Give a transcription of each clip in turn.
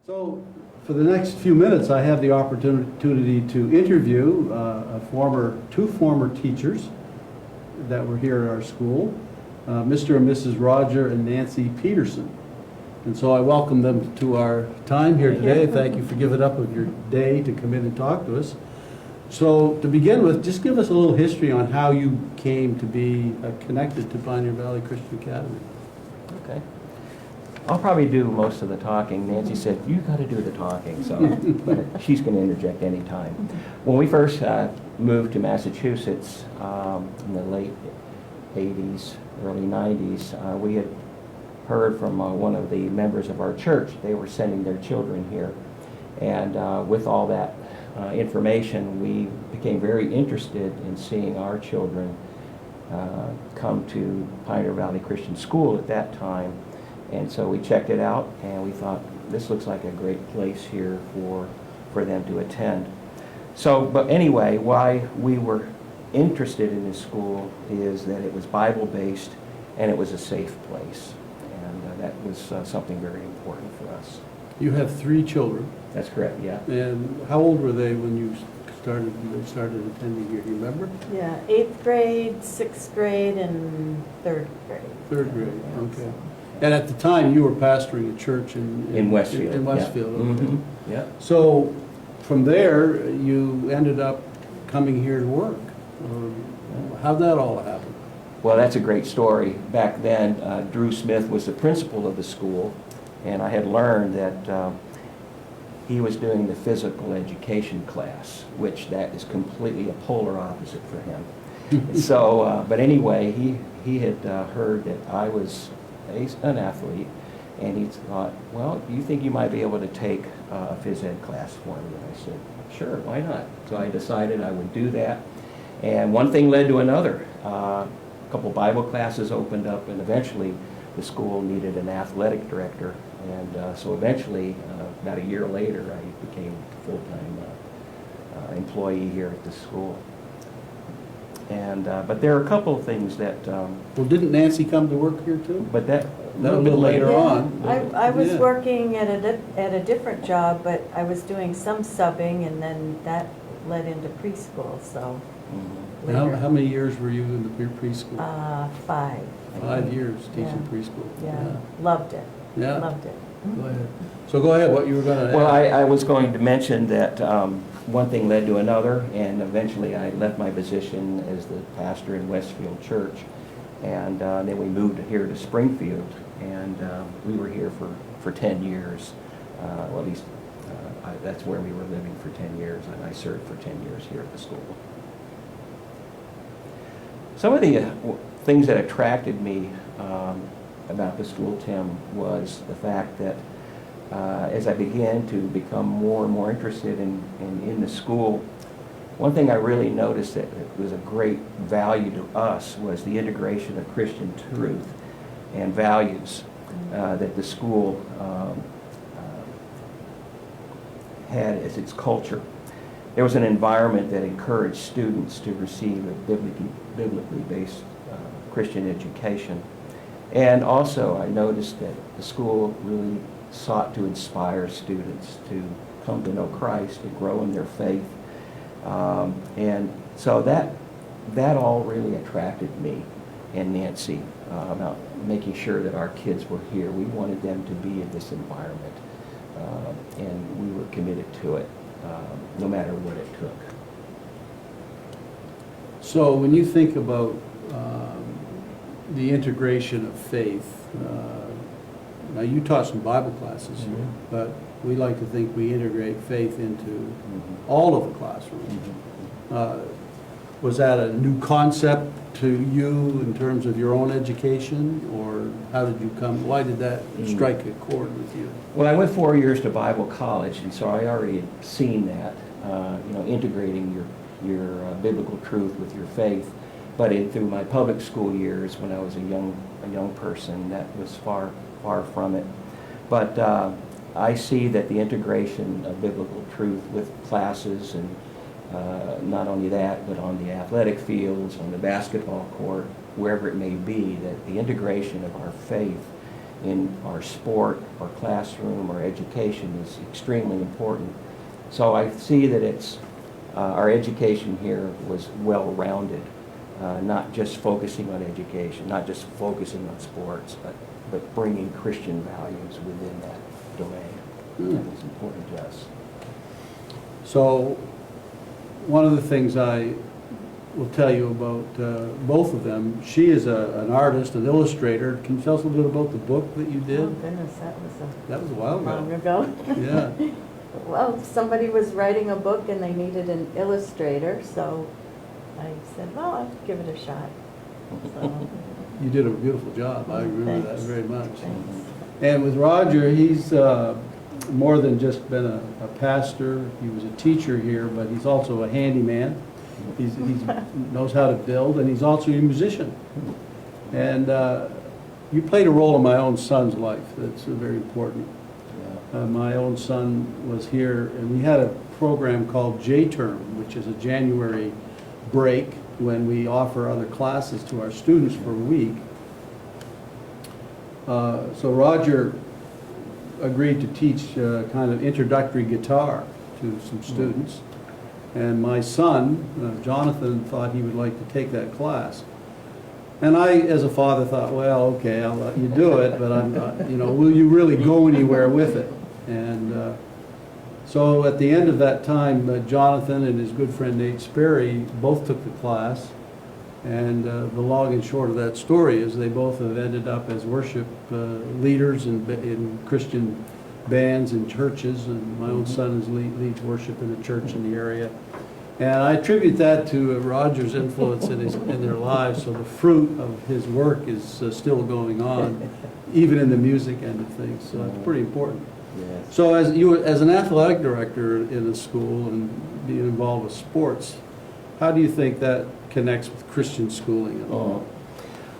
So, for the next few minutes, I have the opportunity to interview two former teachers that were here at our school, Mr. and Mrs. Roger and Nancy Peterson. And so I welcome them to our time here today. Thank you for giving up of your day to come in and talk to us. So, to begin with, just give us a little history on how you came to be connected to Pioneer Valley Christian Academy. Okay. I'll probably do most of the talking. Nancy said, you got to do the talking, so but she's going to interject any time. When we first moved to Massachusetts in the late 80s, early 90s, we had heard from one of the members of our church. They were sending their children here. And with all that information, we became very interested in seeing our children come to Pioneer Valley Christian School at that time. And so we checked it out, and we thought, this looks like a great place here for them to attend. So, but anyway, why we were interested in this school is that it was Bible-based, and it was a safe place. And that was something very important for us. You have 3 children. That's correct, yeah. And how old were they when you started attending here? Do you remember? Yeah, 8th grade, 6th grade, and 3rd grade. 3rd grade, okay. And at the time, you were pastoring a church in Westfield. In Westfield, yeah. okay. Mm-hmm. Yeah. So, from there, you ended up coming here to work. How'd that all happen? Well, that's a great story. Back then, Drew Smith was the principal of the school, and I had learned that he was doing the physical education class, which that is completely a polar opposite for him. So, but anyway, he had heard that I was an athlete, and he thought, well, do you think you might be able to take a phys ed class for me? And I said, sure, why not? So I decided I would do that, and one thing led to another. A couple Bible classes opened up, and eventually the school needed an athletic director, and so eventually, about a year later, I became a full-time employee here at the school. And but there are a couple of things that. Well, didn't Nancy come to work here too? But that A little bit later on. I was working at a different job, but I was doing some subbing, and then that led into preschool. So. Mhm. How many years were you in the preschool? 5. 5 years teaching Yeah. preschool. Yeah, loved it. Yeah. Loved it. Go ahead. So go ahead. What you were going to add? Well, I was going to mention that one thing led to another, and eventually I left my position as the pastor in Westfield Church, and then we moved here to Springfield, and we were here for 10 years. Well, at least that's where we were living for 10 years, and I served for 10 years here at the school. Some of the things that attracted me about the school, Tim, was the fact that as I began to become more and more interested in the school, one thing I really noticed that was a great value to us was the integration of Christian truth and values that the school had as its culture. There was an environment that encouraged students to receive a biblically based Christian education. And also, I noticed that the school really sought to inspire students to come to know Christ, to grow in their faith. And so that all really attracted me and Nancy about making sure that our kids were here. We wanted them to be in this environment, and we were committed to it, no matter what it took. So when you think about the integration of faith, now you taught some Bible classes here, but we like to think we integrate faith into all of the classrooms. Was that a new concept to you in terms of your own education, or how did you come, why did that strike a chord with you? Well, I went 4 years to Bible college, and so I already had seen that, integrating your biblical truth with your faith. But through my public school years, when I was a young person, that was far from it. But I see that the integration of biblical truth with classes, and not only that, but on the athletic fields, on the basketball court, wherever it may be, that the integration of our faith in our sport, our classroom, our education is extremely important. So I see that our education here was well-rounded, not just focusing on education, not just focusing on sports, but bringing Christian values within that domain. That was important to us. So, one of the things I will tell you about both of them, she is an artist, an illustrator. Can you tell us a little bit about the book that you did? Oh goodness, That was a while long ago. ago. Yeah. Well, somebody was writing a book and they needed an illustrator, so I said, well, I'll give it a shot. So, You did a beautiful job. I remember that thanks. very much. Thanks. And with Roger, he's more than just been a pastor. He was a teacher here, but he's also a handyman. He knows how to build, and he's also a musician. And you played a role in my own son's life that's very important. My own son was here, and we had a program called J-Term, which is a January break when we offer other classes to our students for a week. So Roger agreed to teach kind of introductory guitar to some students. And my son, Jonathan, thought he would like to take that class. And I, as a father, thought, well, okay, I'll let you do it, but I'm not, will you really go anywhere with it? And so at the end of that time, Jonathan and his good friend Nate Sperry both took the class. And the long and short of that story is they both have ended up as worship leaders in Christian bands and churches. And my own son leads worship in a church in the area. And I attribute that to Roger's influence in their lives. So the fruit of his work is still going on, even in the music end of things. So it's pretty important. Yes. So as an athletic director in a school and being involved with sports, how do you think that connects with Christian schooling at all?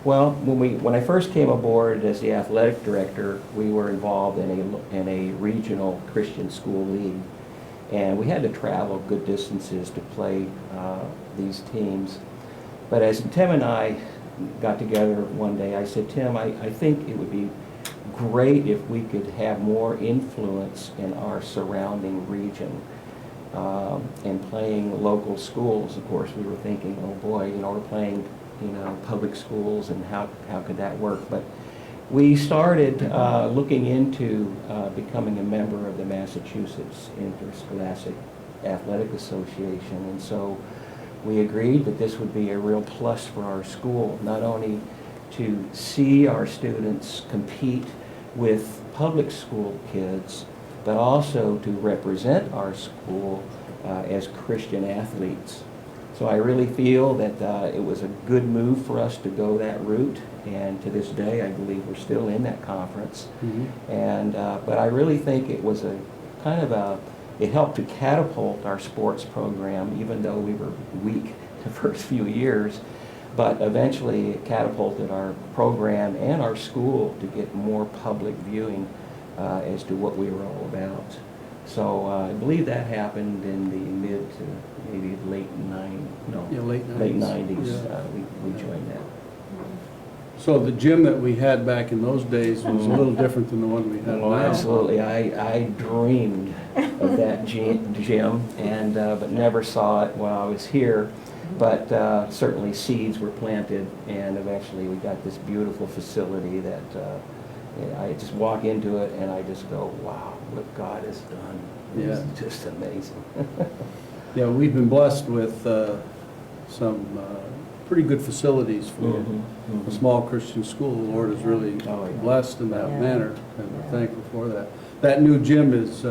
Well, when I first came aboard as the athletic director, we were involved in a regional Christian school league, and we had to travel good distances to play these teams. But as Tim and I got together one day, I said, Tim, I think it would be great if we could have more influence in our surrounding region. And playing local schools, of course, we were thinking, oh boy, we're playing, public schools, and how could that work? But we started looking into becoming a member of the Massachusetts Interscholastic Athletic Association, and so we agreed that this would be a real plus for our school, not only to see our students compete with public school kids, but also to represent our school as Christian athletes. So I really feel that it was a good move for us to go that route, and to this day I believe we're still in that conference. And but I really think it was a kind of it helped to catapult our sports program, even though we were weak the first few years. But eventually it catapulted our program and our school to get more public viewing as to what we were all about. So I believe that happened in the mid to maybe late 90s. Yeah. We joined that. So the gym that we had back in those days was a little different than the one we have Oh, now. absolutely. I dreamed of that gym, and but never saw it while I was here. But certainly seeds were planted, and eventually we got this beautiful facility that I just walk into it and I just go, wow, what God has done. Yeah. It's just amazing. Yeah, we've been blessed with some pretty good facilities for a small Christian school. The Lord has really blessed in that manner, and we're thankful for that. That new gym is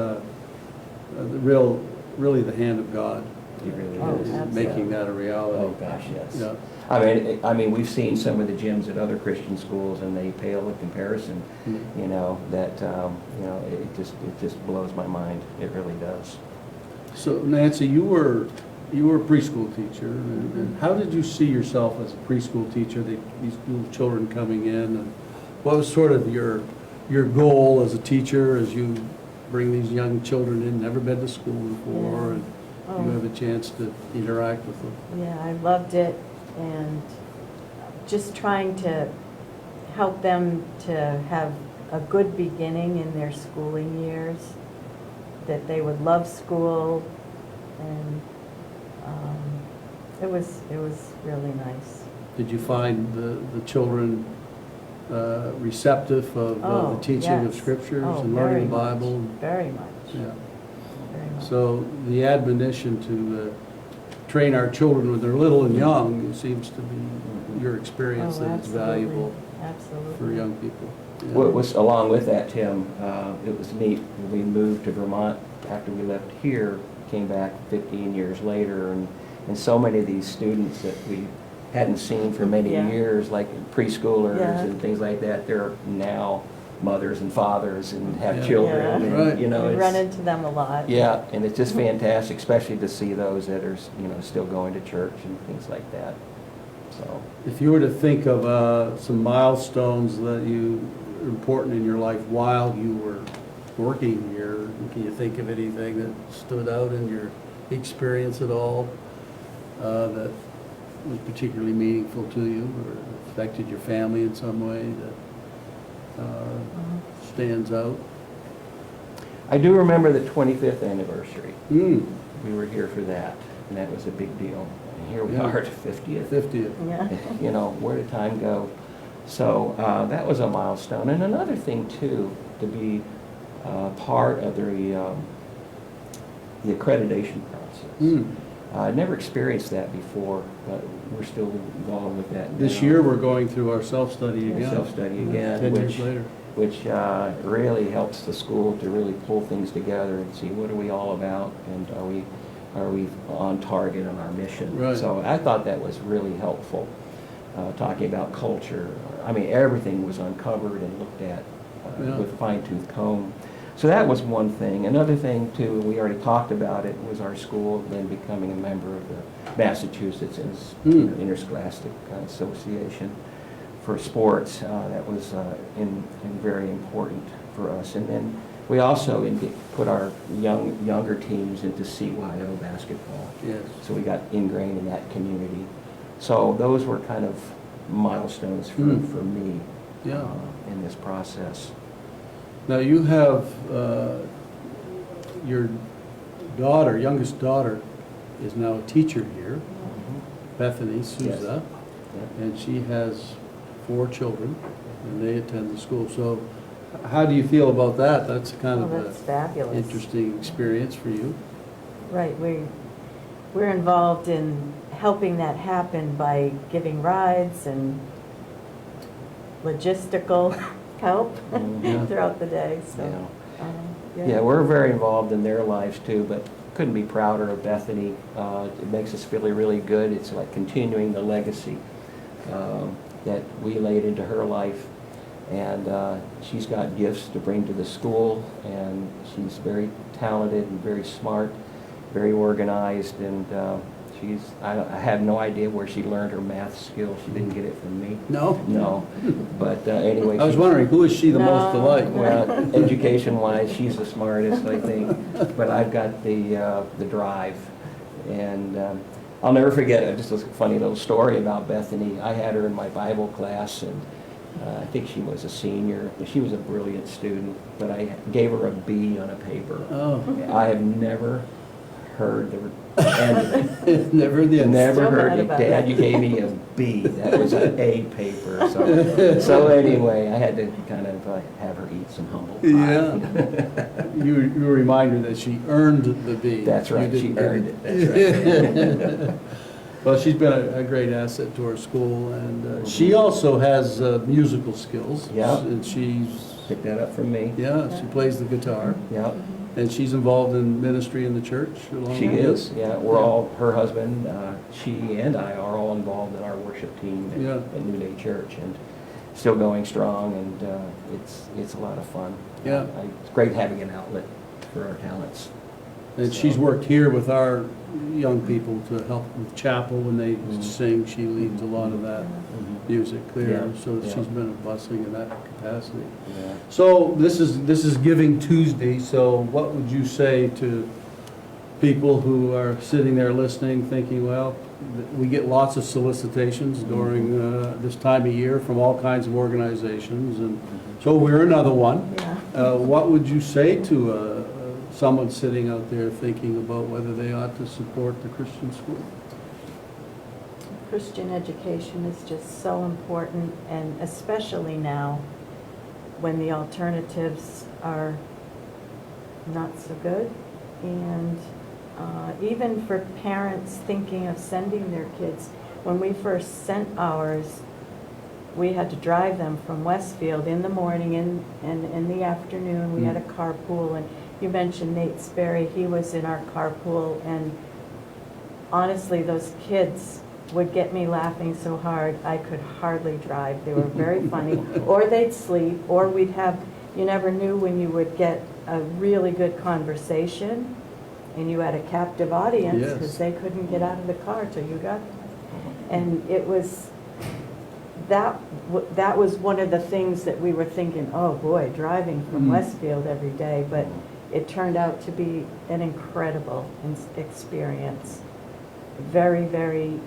really the hand of God. It really is. is. Making that a reality. Oh, gosh, yes. Yeah. I mean, we've seen some of the gyms at other Christian schools, and they pale in comparison. That it just blows my mind. It really does. So Nancy, you were a preschool teacher, and how did you see yourself as a preschool teacher? These little children coming in, and what was sort of your goal as a teacher as you bring these young children in, never been to school before, and you have a chance to interact with them? Yeah, I loved it, and just trying to help them to have a good beginning in their schooling years, that they would love school, and it was really nice. Did you find the children receptive of the teaching of yes. scriptures Oh, and very learning the much, Bible? Very much. Yeah. Very much. So the admonition to train our children when they're little and young seems to be your experience, that it's valuable Absolutely. for young people. Yeah. What was, along with that, Tim, it was neat, when we moved to Vermont after we left here, came back 15 years later, and so many of these students that we hadn't seen for many Yeah. years, like preschoolers Yeah. and things like that, they're now mothers and fathers and have Yeah. children, Yeah. and, Right. you know, We run it's, into them a lot. yeah, and it's just fantastic, especially to see those that are, you know, still going to church and things like that, so. If you were to think of some milestones that are important in your life while you were working here, can you think of anything that stood out in your experience at all that was particularly meaningful to you or affected your family in some way that stands out? I do remember the 25th anniversary. Mm, We were here for that, and that was a big deal. And here we Yeah. are at 50th. 50th. Yeah. You know, where did time go? So that was a milestone. And another thing, too, to be part of the accreditation process. Mm. I never experienced that before, but we're still involved with that This now. year, we're going through our self-study again. Self-study again, 10 years later. which really helps the school to really pull things together and see what are we all about, and are we on target on our mission. Right. So I thought that was really helpful, talking about culture. I mean, everything was uncovered and looked at Yeah. with a fine-tooth comb. So that was one thing. Another thing, too, we already talked about it, was our school then becoming a member of the Massachusetts Interscholastic Association for sports. That was very important for us. And then we also put our younger teams into CYO basketball. Yes. So we got ingrained in that community. So those were kind of milestones for me Yeah. in this process. Now, you have, your daughter, youngest daughter, is now a teacher here, Bethany Souza, and she has 4 children, and they attend the school. So how do you feel about that? That's kind Oh, of that's an fabulous. interesting experience for you. Right, we're involved in helping that happen by giving rides and logistical help Yeah. throughout the day, so. Yeah. Yeah, we're very involved in their lives too, but couldn't be prouder of Bethany. It makes us feel really good. It's like continuing the legacy that we laid into her life. And she's got gifts to bring to the school, and she's very talented and very smart, very organized, and I have no idea where she learned her math skills. She didn't get it from me. No? No, but anyway. I was wondering, who is she the most No. alike? Well, education-wise, she's the smartest, I think, but I've got the drive. And I'll never forget, just a funny little story about Bethany. I had her in my Bible class, and I think she was a senior. She was a brilliant student, but I gave her a B on a paper. Oh, I have never heard the end of it. never did. Never Still heard mad it. about Dad, that. you gave me a B. That was an A paper. So anyway, I had to kind of have her eat some humble pie. Yeah. You remind her that she earned the B. That's right. You She didn't earned it. That's right. Well, she's been a great asset to our school, and she also has musical skills. Yeah. And she's, Pick that up from me. yeah, she plays the guitar, Yeah, and she's involved in ministry in the church along she with is. us. Yeah, we're all, her husband, she and I are all involved in our worship team Yeah. at New Day Church, and still going strong, and it's a lot of fun. Yeah. It's great having an outlet for our talents. And So- she's worked here with our young people to help with chapel when they sing. She leads a lot of that music there, Yeah, so yeah. she's been a blessing in that capacity. Yeah. So this is Giving Tuesday, so what would you say to people who are sitting there listening, thinking, well, we get lots of solicitations during this time of year from all kinds of organizations, and so we're another one. Yeah. What would you say to someone sitting out there thinking about whether they ought to support the Christian school? Christian education is just so important, and especially now when the alternatives are not so good. And even for parents thinking of sending their kids, when we first sent ours, we had to drive them from Westfield in the morning and in the afternoon. We had a carpool, and you mentioned Nate Sperry, he was in our carpool, and honestly, those kids would get me laughing so hard I could hardly drive. They were very funny, or they'd sleep, or we'd have, you never knew when you would get a really good conversation and you had a captive audience Yes. because they couldn't get out of the car till you got there. And it was, that was one of the things that we were thinking, oh boy, driving from Westfield every day, but it turned out to be an incredible experience. Very, very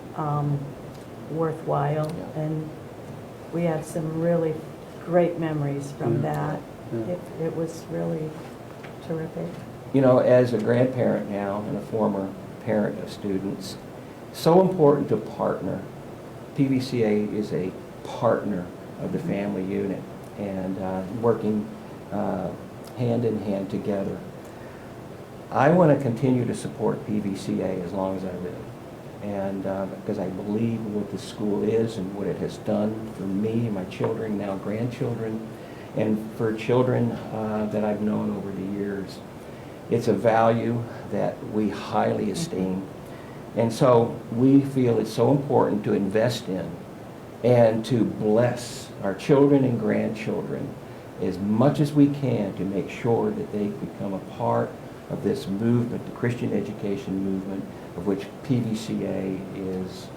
worthwhile, Yeah. and we have some really great memories from Yeah. that. Yeah. It was really terrific. You know, as a grandparent now and a former parent of students, so important to partner. PVCA is a partner of the family unit, and working hand in hand together. I want to continue to support PVCA as long as I live, and because I believe what the school is and what it has done for me and my children, now grandchildren, and for children that I've known over the years. It's a value that we highly esteem, and so we feel it's so important to invest in and to bless our children and grandchildren as much as we can to make sure that they become a part of this movement, the Christian education movement, of which PVCA is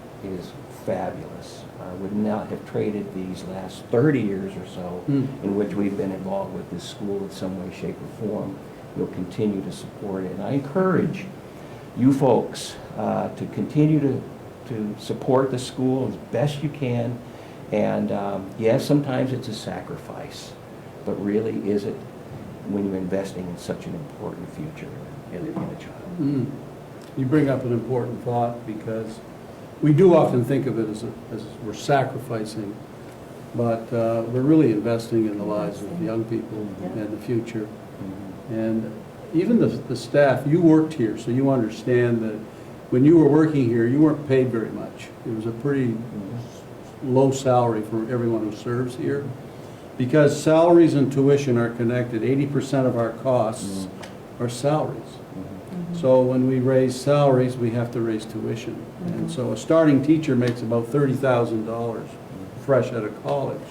fabulous. Would not have traded these last 30 years or so in which we've been involved with this school in some way, shape, or form. We'll continue to support it. And I encourage you folks to continue to support the school as best you can. And yes, sometimes it's a sacrifice, but really is it when you're investing in such an important future in a child. You bring up an important thought, because we do often think of it as we're sacrificing, but we're really investing in the lives of young people and the future. And even the staff, you worked here, so you understand that when you were working here, you weren't paid very much. It was a pretty low salary for everyone who serves here. Because salaries and tuition are connected, 80% of our costs are salaries. So when we raise salaries, we have to raise tuition. And so a starting teacher makes about $30,000 fresh out of college.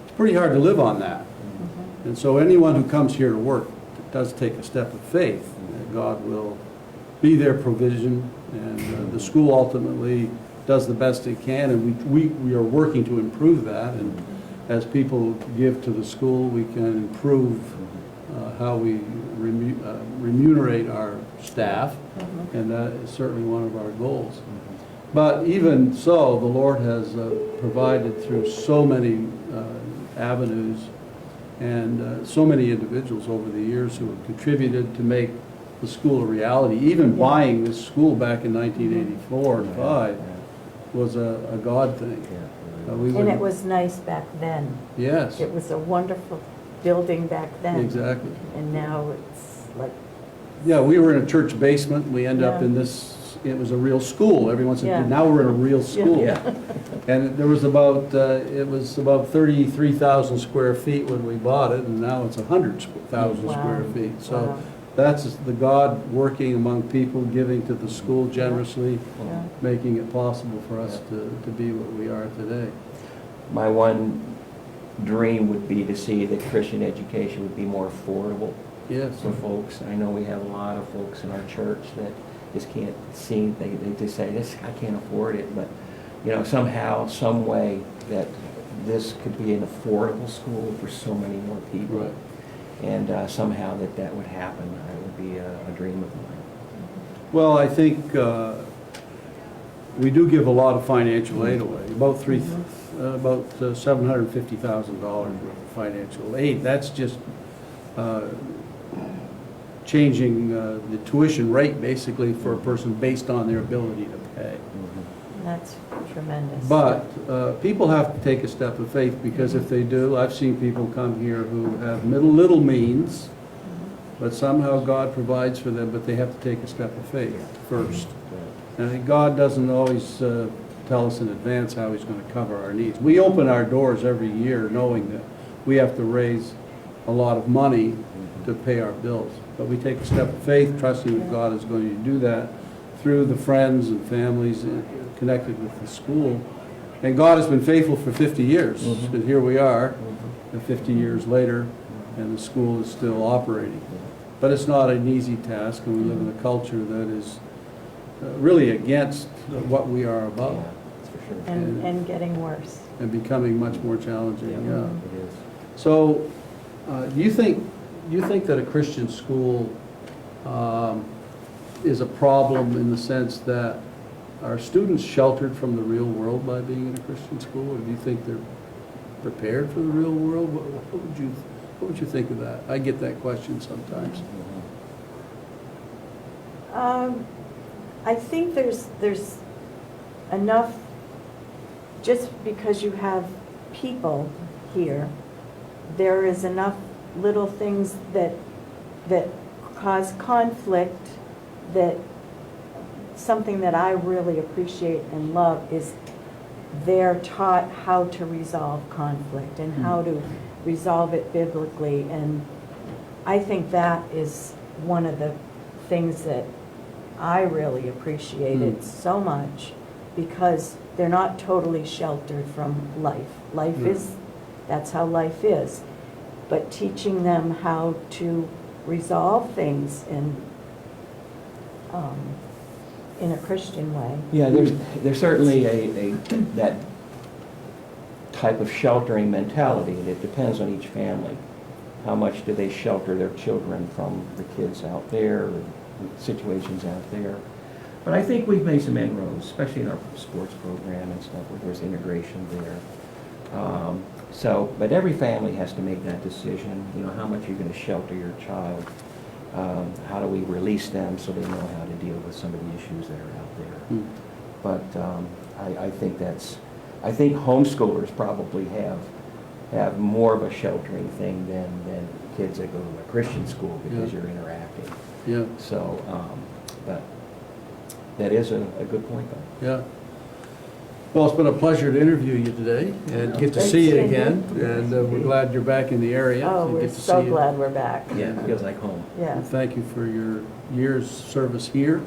It's pretty hard to live on that. And so anyone who comes here to work does take a step of faith that God will be their provision, and the school ultimately does the best it can, and we are working to improve that. And as people give to the school, we can improve how we remunerate our staff, and that is certainly one of our goals. But even so, the Lord has provided through so many avenues and so many individuals over the years who have contributed to make the school a reality. Even buying this school back in 1984 and 5 was a God thing. And it was nice back then. Yes. It was a wonderful building back then. Exactly. And now it's like, Yeah, we were in a church basement, we end up Yeah. in this, it was a real school. Everyone said, Yeah. now we're in a real school. Yeah. And there was about, it was about 33,000 square feet when we bought it, and now it's 100,000 Wow. square feet. So Wow. that's the God working among people, giving to the school generously, yeah. making it possible for us to be what we are today. My one dream would be to see that Christian education would be more affordable Yes. for folks. I know we have a lot of folks in our church that just can't see, they just say, this, I can't afford it, but, you know, somehow, some way that this could be an affordable school for so many more people. Right. And somehow that would happen, that would be a dream of mine. Well, I think we do give a lot of financial aid away, about $750,000 worth of financial aid. That's just changing the tuition rate basically for a person based on their ability to pay. That's tremendous. But people have to take a step of faith, because if they do, I've seen people come here who have little means, but somehow God provides for them, but they have to take a step of faith first. And I think God doesn't always tell us in advance how He's going to cover our needs. We open our doors every year knowing that we have to raise a lot of money to pay our bills. But we take a step of faith, trusting that God is going to do that through the friends and families connected with the school. And God has been faithful for 50 years. And here we are, 50 years later, and the school is still operating. But it's not an easy task, and we live in a culture that is really against what we are about. Yeah, that's for sure. And getting worse. And becoming much more challenging, yeah. It is. So, do you think that a Christian school is a problem in the sense that are students sheltered from the real world by being in a Christian school, or do you think they're prepared for the real world? What would you think of that? I get that question sometimes. I think there's enough, just because you have people here, there is enough little things that cause conflict, that something that I really appreciate and love is they're taught how to resolve conflict and how to resolve it biblically. And I think that is one of the things that I really appreciated so much, because they're not totally sheltered from life. Life is, that's how life is. But teaching them how to resolve things in a Christian way. Yeah, there's certainly that type of sheltering mentality, and it depends on each family. How much do they shelter their children from the kids out there, the situations out there? But I think we've made some inroads, especially in our sports program and stuff, where there's integration there. But every family has to make that decision. You know, how much you're going to shelter your child. How do we release them so they know how to deal with some of the issues that are out there? But I think homeschoolers probably have more of a sheltering thing than kids that go to a Christian school, because you're interacting. Yeah. So, but that is a good point, though. Yeah. Well, it's been a pleasure to interview you today and get to see you again. And we're glad you're back in the area. Oh, and we're get to so see you. glad we're back. Yeah, it feels like home. Yeah. And thank you for your years' service here,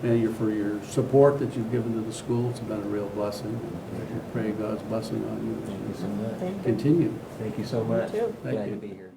and for your support that you've given to the school. It's been a real blessing. We pray God's blessing on you. Thank you so much. Thank you. Continue. Thank you so much. too. Thank Glad you. to be here.